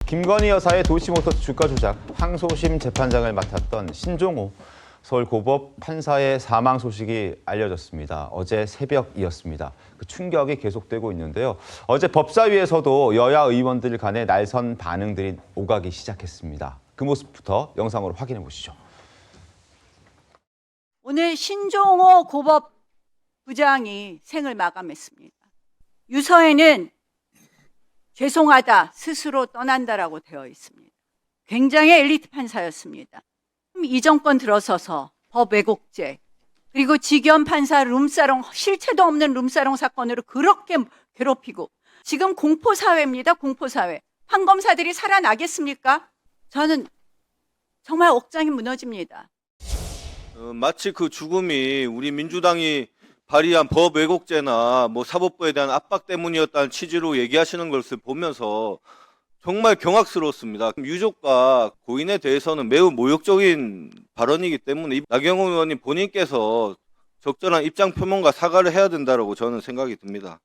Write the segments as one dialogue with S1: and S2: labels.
S1: 김건희 여사의 도이치모터스 주가 조작 항소심 재판장을 맡았던 신종호 서울고법 판사의 사망 소식이 알려졌습니다. 어제 새벽이었습니다. 그 충격이 계속되고 있는데요. 어제 법사위에서도 여야 의원들 간의 날선 반응들이 오가기 시작했습니다. 그 모습부터 영상으로 확인해 보시죠.
S2: 오늘 신종호 고법 부장이 생을 마감했습니다. 유서에는 죄송하다, 스스로 떠난다라고 되어 있습니다. 굉장히 엘리트 판사였습니다. 이 정권 들어서서 법 왜곡죄, 그리고 직연 판사 룸사롱, 실체도 없는 룸사롱 사건으로 그렇게 괴롭히고, 지금 공포사회입니다. 공포사회. 판검사들이 살아나겠습니까? 저는 정말 억장이 무너집니다.
S3: 마치 그 죽음이 우리 민주당이 발의한 법 왜곡죄나 사법부에 대한 압박 때문이었다는 취지로 얘기하시는 것을 보면서 정말 경악스러웠습니다. 유족과 고인에 대해서는 매우 모욕적인 발언이기 때문에 나경원 의원님 본인께서 적절한 입장 표명과 사과를 해야 된다고 저는 생각이 듭니다.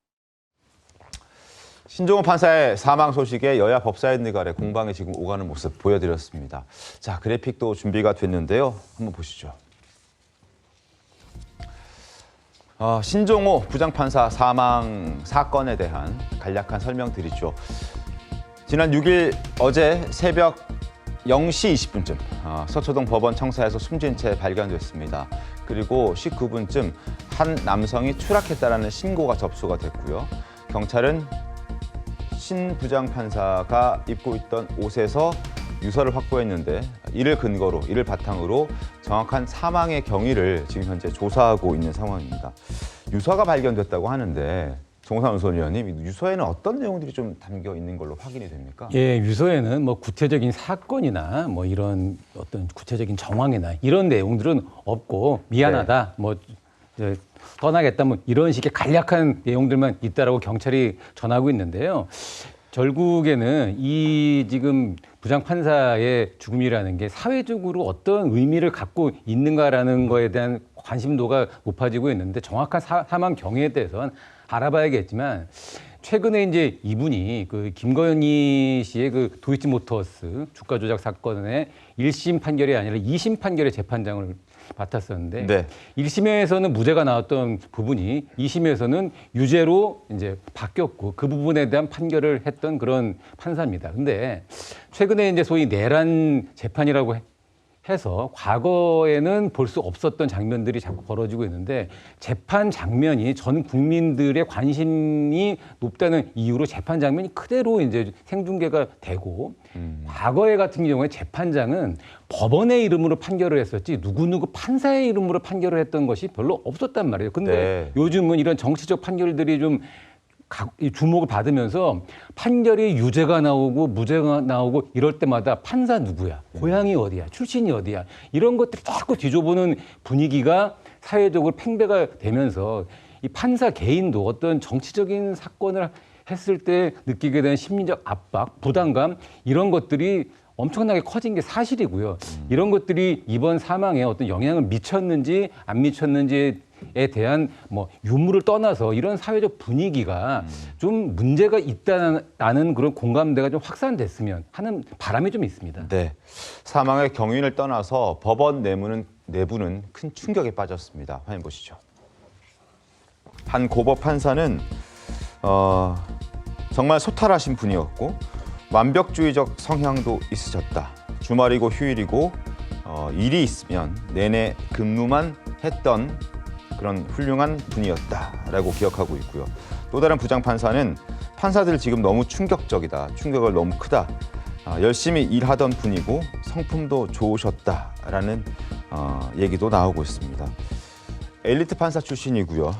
S1: 신종호 판사의 사망 소식에 여야 법사위원들 간의 공방이 지금 오가는 모습 보여드렸습니다. 자, 그래픽도 준비가 됐는데요. 한번 보시죠. 신종호 부장판사 사망 사건에 대한 간략한 설명드리죠. 지난 6일 어제 새벽 0시 20분쯤 서초동 법원 청사에서 숨진 채 발견됐습니다. 그리고 19분쯤 한 남성이 추락했다는 신고가 접수가 됐고요. 경찰은 신 부장판사가 입고 있던 옷에서 유서를 확보했는데 이를 바탕으로 정확한 사망의 경위를 지금 현재 조사하고 있는 상황입니다. 유서가 발견됐다고 하는데 정호삼 의원님, 유서에는 어떤 내용들이 좀 담겨 있는 걸로 확인이 됩니까?
S4: 예, 유서에는 구체적인 사건이나 이런 어떤 구체적인 정황이나 이런 내용들은 없고 미안하다, 이제 떠나겠다, 이런 식의 간략한 내용들만 있다라고 경찰이 전하고 있는데요. 결국에는 이 지금 부장판사의 죽음이라는 게 사회적으로 어떤 의미를 갖고 있는가라는 거에 대한 관심도가 높아지고 있는데 정확한 사망 경위에 대해서는 알아봐야겠지만 최근에 이제 이분이 그 김건희 씨의 그 도이치모터스 주가 조작 사건의 1심 판결이 아니라 2심 판결의 재판장을 맡았었는데
S1: 네.
S4: 1심에서는 무죄가 나왔던 부분이 2심에서는 유죄로 이제 바뀌었고 그 부분에 대한 판결을 했던 그런 판사입니다. 근데 최근에 이제 소위 내란 재판이라고 해서 과거에는 볼 수 없었던 장면들이 자꾸 벌어지고 있는데 재판 장면이 전 국민들의 관심이 높다는 이유로 재판 장면이 그대로 이제 생중계가 되고 과거에 같은 경우에 재판장은 법원의 이름으로 판결을 했었지 누구누구 판사의 이름으로 판결을 했던 것이 별로 없었단 말이에요. 근데
S1: 네.
S4: 요즘은 이런 정치적 판결들이 좀 주목을 받으면서 판결이 유죄가 나오고 무죄가 나오고 이럴 때마다 판사 누구야, 고향이 어디야, 출신이 어디야 이런 것들을 자꾸 뒤져보는 분위기가 사회적으로 팽배가 되면서 이 판사 개인도 어떤 정치적인 사건을 했을 때 느끼게 되는 심리적 압박, 부담감 이런 것들이 엄청나게 커진 게 사실이고요. 이런 것들이 이번 사망에 어떤 영향을 미쳤는지 안 미쳤는지에 대한 유무를 떠나서 이런 사회적 분위기가 좀 문제가 있다는 그런 공감대가 좀 확산됐으면 하는 바람이 좀 있습니다.
S1: 네, 사망의 경위를 떠나서 법원 내부는 큰 충격에 빠졌습니다. 화면 보시죠. 한 고법 판사는 정말 소탈하신 분이었고 완벽주의적 성향도 있으셨다. 주말이고 휴일이고 일이 있으면 내내 근무만 했던 그런 훌륭한 분이었다라고 기억하고 있고요. 또 다른 부장판사는 판사들 지금 너무 충격적이다. 충격을 너무 크다. 열심히 일하던 분이고 성품도 좋으셨다라는 얘기도 나오고 있습니다. 엘리트 판사 출신이고요.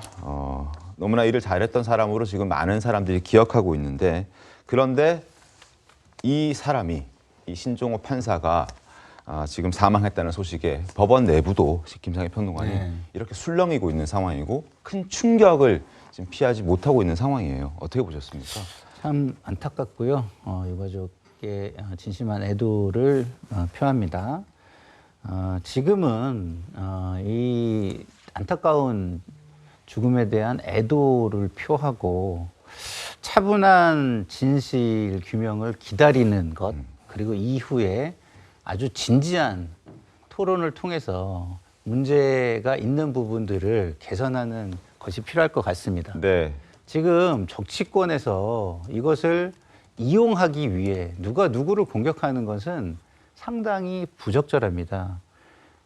S1: 너무나 일을 잘했던 사람으로 지금 많은 사람들이 기억하고 있는데 그런데 이 신종호 판사가 지금 사망했다는 소식에 법원 내부도 김상희 평론가님 이렇게 술렁이고 있는 상황이고 큰 충격을 지금 피하지 못하고 있는 상황이에요. 어떻게 보셨습니까?
S5: 참 안타깝고요. 유가족의 진심한 애도를 표합니다. 지금은 이 안타까운 죽음에 대한 애도를 표하고 차분한 진실 규명을 기다리는 것, 그리고 이후에 아주 진지한 토론을 통해서 문제가 있는 부분들을 개선하는 것이 필요할 것 같습니다.
S1: 네.
S5: 지금 정치권에서 이것을 이용하기 위해 누가 누구를 공격하는 것은 상당히 부적절합니다.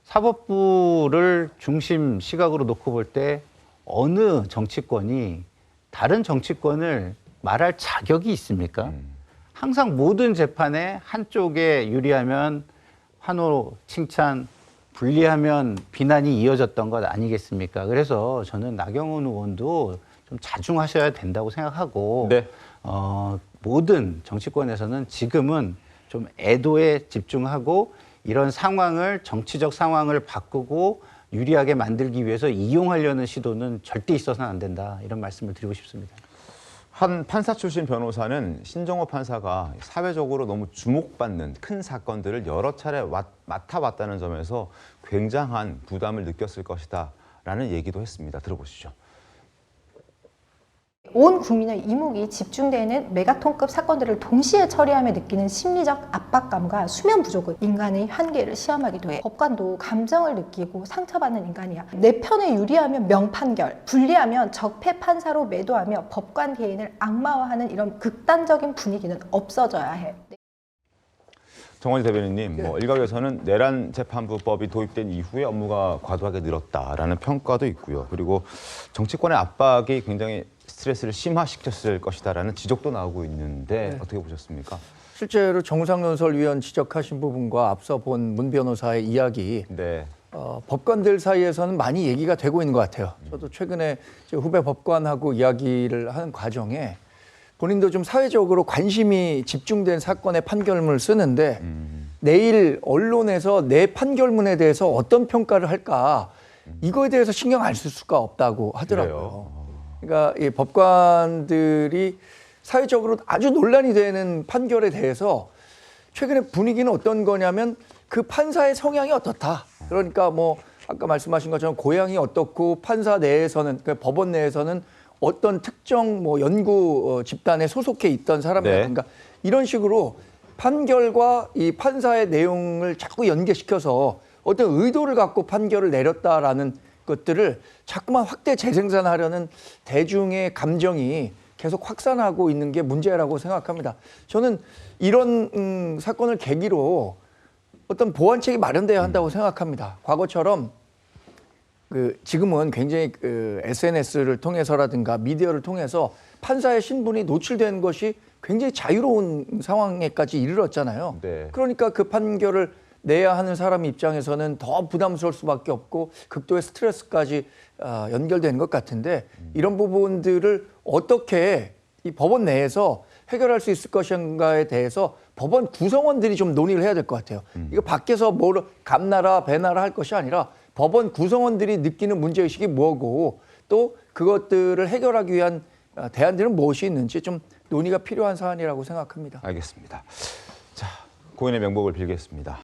S5: 사법부를 중심 시각으로 놓고 볼 때 어느 정치권이 다른 정치권을 말할 자격이 있습니까? 항상 모든 재판에 한쪽에 유리하면 환호, 칭찬, 불리하면 비난이 이어졌던 것 아니겠습니까? 그래서 저는 나경원 의원도 좀 자중하셔야 된다고 생각하고
S1: 네.
S5: 모든 정치권에서는 지금은 좀 애도에 집중하고 이런 상황을 정치적 상황을 바꾸고 유리하게 만들기 위해서 이용하려는 시도는 절대 있어서는 안 된다. 이런 말씀을 드리고 싶습니다.
S1: 한 판사 출신 변호사는 신정호 판사가 사회적으로 너무 주목받는 큰 사건들을 여러 차례 맡아봤다는 점에서 굉장한 부담을 느꼈을 것이다 라는 얘기도 했습니다. 들어보시죠.
S6: 온 국민의 이목이 집중되는 메가톤급 사건들을 동시에 처리하며 느끼는 심리적 압박감과 수면 부족은 인간의 한계를 시험하기도 해. 법관도 감정을 느끼고 상처받는 인간이야. 내 편에 유리하면 명판결, 불리하면 적폐 판사로 매도하며 법관 개인을 악마화하는 이런 극단적인 분위기는 없어져야 해.
S1: 정원희 대변인님, 뭐 일각에서는 내란 재판부법이 도입된 이후에 업무가 과도하게 늘었다라는 평가도 있고요. 그리고 정치권의 압박이 굉장히 스트레스를 심화시켰을 것이다라는 지적도 나오고 있는데 어떻게 보셨습니까?
S7: 실제로 정우상 논설위원 지적하신 부분과 앞서 본 문 변호사의 이야기,
S1: 네.
S7: 법관들 사이에서는 많이 얘기가 되고 있는 것 같아요. 저도 최근에 후배 법관하고 이야기를 하는 과정에 본인도 좀 사회적으로 관심이 집중된 사건의 판결문을 쓰는데 내일 언론에서 내 판결문에 대해서 어떤 평가를 할까 이거에 대해서 신경 안 쓸 수가 없다고 하더라고요. 그러니까 이 법관들이 사회적으로 아주 논란이 되는 판결에 대해서 최근에 분위기는 어떤 거냐면 그 판사의 성향이 어떻다. 그러니까 뭐 아까 말씀하신 것처럼 고향이 어떻고 판사 내에서는 그러니까 법원 내에서는 어떤 특정 뭐 연구 집단에 소속해 있던 사람이라든가 이런 식으로 판결과 이 판사의 내용을 자꾸 연계시켜서 어떤 의도를 갖고 판결을 내렸다라는 것들을 자꾸만 확대 재생산하려는 대중의 감정이 계속 확산하고 있는 게 문제라고 생각합니다. 저는 이런 사건을 계기로 어떤 보완책이 마련돼야 한다고 생각합니다. 과거처럼 지금은 굉장히 SNS를 통해서라든가 미디어를 통해서 판사의 신분이 노출되는 것이 굉장히 자유로운 상황에까지 이르렀잖아요.
S1: 네.
S7: 그러니까 그 판결을 내야 하는 사람 입장에서는 더 부담스러울 수밖에 없고 극도의 스트레스까지 연결되는 것 같은데 이런 부분들을 어떻게 이 법원 내에서 해결할 수 있을 것인가에 대해서 법원 구성원들이 좀 논의를 해야 될 것 같아요. 이거 밖에서 뭘 감나라 배나라 할 것이 아니라 법원 구성원들이 느끼는 문제의식이 뭐고 또 그것들을 해결하기 위한 대안들은 무엇이 있는지 좀 논의가 필요한 사안이라고 생각합니다.
S1: 알겠습니다. 자, 고인의 명복을 빌겠습니다.